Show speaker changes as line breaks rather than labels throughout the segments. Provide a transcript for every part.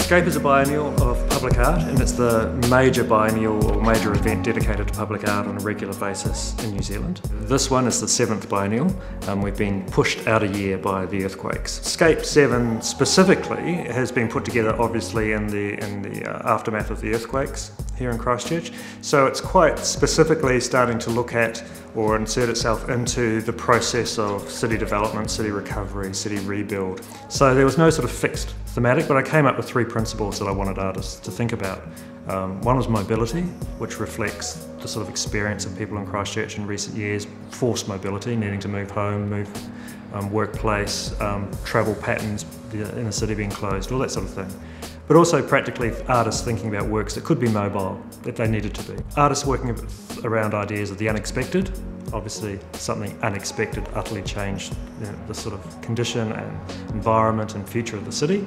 SCAPE is a biennial of public art, and it's the major biennial or major event dedicated to public art on a regular basis in New Zealand. This one is the 7th biennial. We've been pushed out a year by the earthquakes. SCAPE 7 specifically has been put together obviously in the aftermath of the earthquakes here in Christchurch. So it's quite specifically starting to look at or insert itself into the process of city development, city recovery, city rebuild. So there was no sort of fixed thematic, but I came up with 3 principles that I wanted artists to think about. One was mobility, which reflects the sort of experience of people in Christchurch in recent years, forced mobility, needing to move home, move workplace, travel patterns, the inner city being closed, all that sort of thing. But also practically artists thinking about works that could be mobile, if they needed to be. Artists working around ideas of the unexpected. Obviously something unexpected utterly changed the sort of condition and environment and future of the city.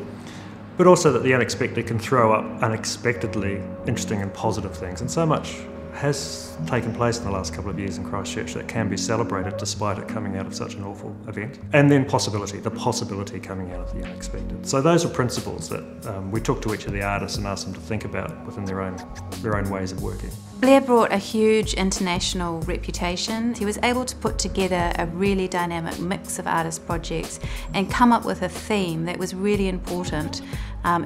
But also that the unexpected can throw up unexpectedly interesting and positive things. And so much has taken place in the last couple of years in Christchurch that can be celebrated despite it coming out of such an awful event. And then possibility, the possibility coming out of the unexpected. So those are principles that we took to each of the artists and asked them to think about within their own ways of working.
Blair brought a huge international reputation. He was able to put together a really dynamic mix of artist projects and come up with a theme that was really important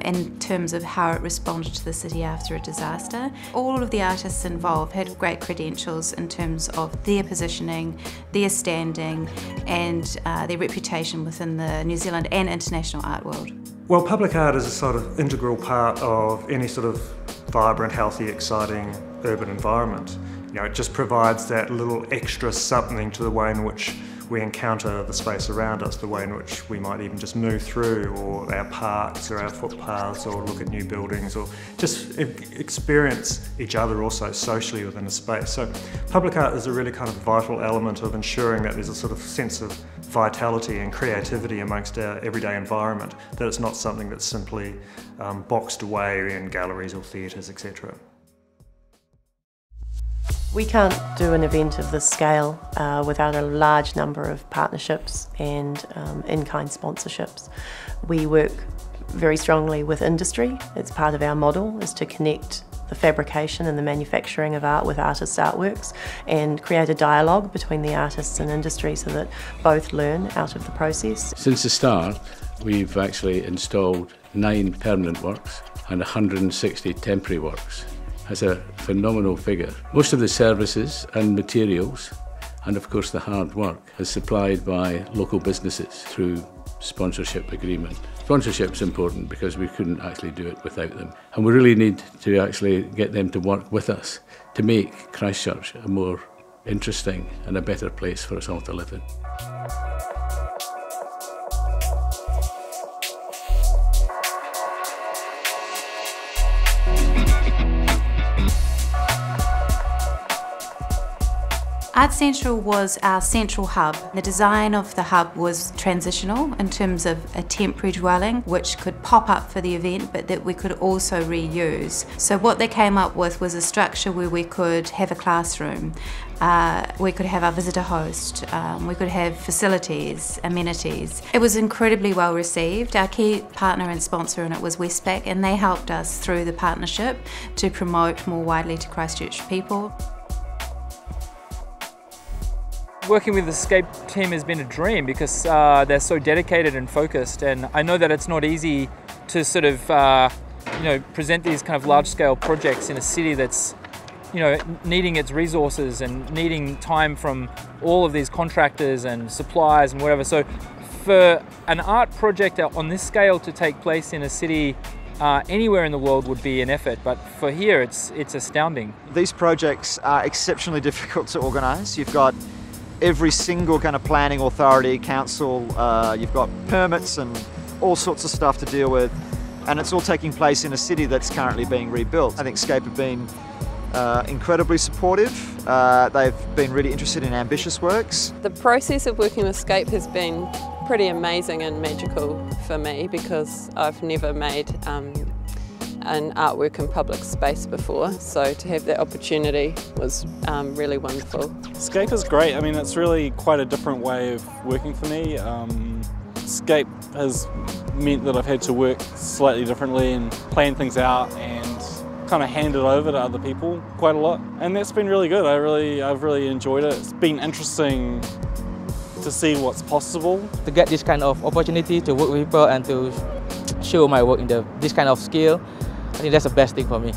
in terms of how it responded to the city after a disaster. All of the artists involved had great credentials in terms of their positioning, their standing and their reputation within the New Zealand and international art world.
Well, public art is a sort of integral part of any sort of vibrant, healthy, exciting urban environment. You know, it just provides that little extra something to the way in which we encounter the space around us, the way in which we might even just move through, or our parks or our footpaths, or look at new buildings, or just experience each other also socially within a space. So public art is a really kind of vital element of ensuring that there's a sort of sense of vitality and creativity amongst our everyday environment, that it's not something that's simply boxed away in galleries or theatres, etc.
We can't do an event of this scale without a large number of partnerships and in-kind sponsorships. We work very strongly with industry. It's part of our model, is to connect the fabrication and the manufacturing of art with artists' artworks and create a dialogue between the artists and industry so that both learn out of the process.
Since the start, we've actually installed 9 permanent works and 160 temporary works. That's a phenomenal figure. Most of the services and materials, and of course the hard work, is supplied by local businesses through sponsorship agreement. Sponsorship's important because we couldn't actually do it without them. And we really need to actually get them to work with us to make Christchurch a more interesting and a better place for us all to live in.
Art Central was our central hub. The design of the hub was transitional in terms of a temporary dwelling which could pop up for the event but that we could also reuse. So what they came up with was a structure where we could have a classroom, we could have our visitor host, we could have facilities, amenities. It was incredibly well received. Our key partner and sponsor in it was Westpac, and they helped us through the partnership to promote more widely to Christchurch people.
Working with the SCAPE team has been a dream because they're so dedicated and focused, and I know that it's not easy to sort of present these kind of large-scale projects in a city that's needing its resources and needing time from all of these contractors and suppliers and whatever. So for an art project on this scale to take place in a city anywhere in the world would be an effort, but for here it's astounding.
These projects are exceptionally difficult to organise. You've got every single kind of planning authority, council, you've got permits and all sorts of stuff to deal with, and it's all taking place in a city that's currently being rebuilt. I think SCAPE have been incredibly supportive. They've been really interested in ambitious works.
The process of working with SCAPE has been pretty amazing and magical for me because I've never made an artwork in public space before, so to have that opportunity was really wonderful.
SCAPE is great. I mean, it's really quite a different way of working for me. SCAPE has meant that I've had to work slightly differently and plan things out and kind of hand it over to other people quite a lot, and that's been really good. I've really enjoyed it. It's been interesting to see what's possible.
To get this kind of opportunity to work with people and to show my work in this kind of skill, I think that's the best thing for me.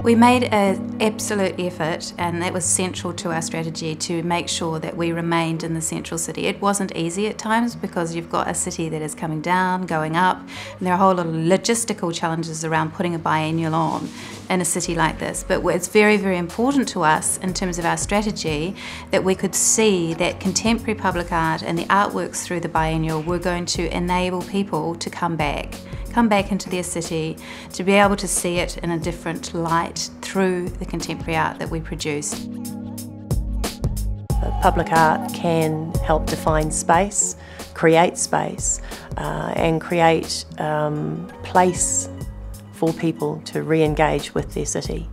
We made an absolute effort, and that was central to our strategy, to make sure that we remained in the central city. It wasn't easy at times because you've got a city that is coming down, going up, and there are a whole lot of logistical challenges around putting a biennial on in a city like this. But it's very, very important to us in terms of our strategy that we could see that contemporary public art and the artworks through the biennial were going to enable people to come back into their city, to be able to see it in a different light through the contemporary art that we produce.
Public art can help define space, create space, and create place for people to re-engage with their city.